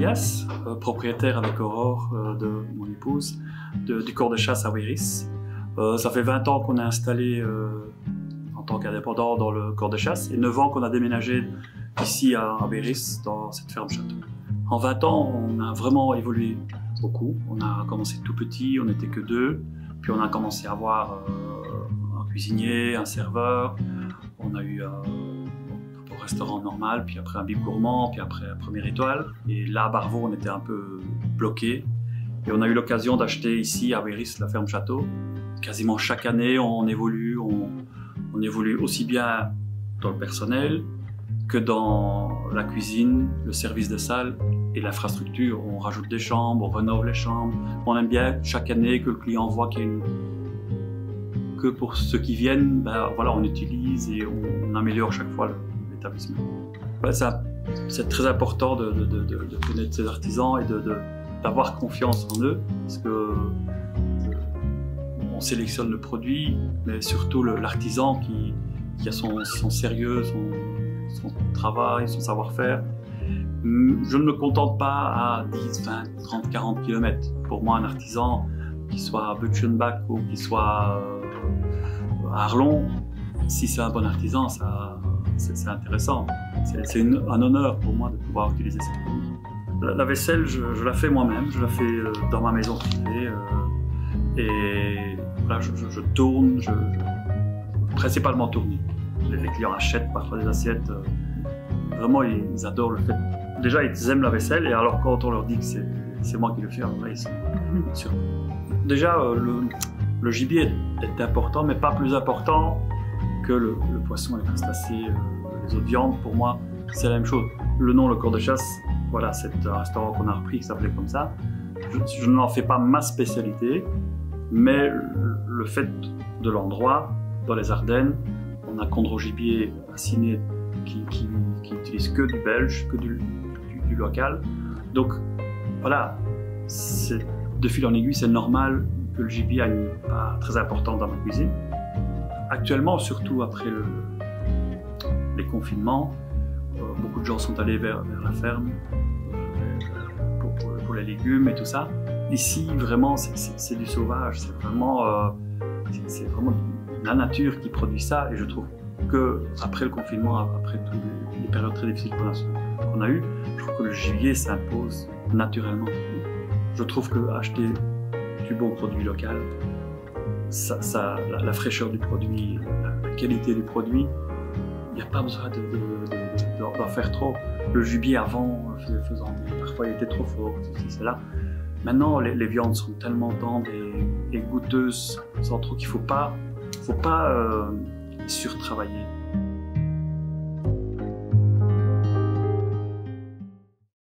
Elias, propriétaire avec Aurore, de mon épouse, du corps de chasse à Wéris. Ça fait 20 ans qu'on est installé en tant qu'indépendant dans le corps de chasse et 9 ans qu'on a déménagé ici à Wéris, dans cette ferme château. En 20 ans, on a vraiment évolué beaucoup. On a commencé tout petit, on n'était que 2, puis on a commencé à avoir un cuisinier, un serveur, on a eu un restaurant normal, puis après un bib gourmand, puis après un première étoile. Et là, à Barvaux, on était un peu bloqué. Et on a eu l'occasion d'acheter ici, à Wéris, la ferme château. Quasiment chaque année, on évolue. On évolue aussi bien dans le personnel que dans la cuisine, le service de salle et l'infrastructure. On rajoute des chambres, on rénove les chambres. On aime bien chaque année que le client voit qu'il y a que pour ceux qui viennent, ben, voilà, on utilise et on améliore chaque fois l'établissement. Ouais, c'est très important de connaître ces artisans et d'avoir confiance en eux, parce que on sélectionne le produit, mais surtout l'artisan qui a son sérieux, son travail, son savoir-faire. Je ne me contente pas à 10, 20, 30, 40 km. Pour moi, un artisan, qu'il soit à Butchenbach ou qu'il soit à Arlon, si c'est un bon artisan, c'est intéressant. C'est un honneur pour moi de pouvoir utiliser cette produit. La vaisselle, je la fais moi-même, je la fais dans ma maison privée. Et voilà, je tourne, principalement tourner. Les clients achètent parfois des assiettes. Vraiment, ils adorent le fait. Déjà, ils aiment la vaisselle, et alors quand on leur dit que c'est moi qui le fais, alors là, ils sont surpris. Déjà, le gibier est important, mais pas plus important que le poisson, les crustacés, les autres viandes. Pour moi, c'est la même chose. Le nom, le corps de chasse, voilà, c'est un restaurant qu'on a repris qui s'appelait comme ça. Je n'en fais pas ma spécialité, mais le fait de l'endroit, dans les Ardennes, on a Condro Gibier à Ciné qui utilise que du belge, que du local. Donc voilà, de fil en aiguille, c'est normal que le gibier a une part très importante dans ma cuisine. Actuellement, surtout après les confinements, beaucoup de gens sont allés vers la ferme pour les légumes et tout ça. Ici, vraiment, c'est du sauvage, c'est vraiment la nature qui produit ça, et je trouve que après le confinement, après toutes les périodes très difficiles qu'on a eues, je trouve que le gibier s'impose naturellement. Je trouve qu'acheter du bon produit local, la fraîcheur du produit, la qualité du produit, il n'y a pas besoin d'en faire trop. Le gibier avant, parfois il était trop fort, c'est là. Maintenant, les viandes sont tellement tendres et goûteuses, sans trop qu'il ne faut pas surtravailler.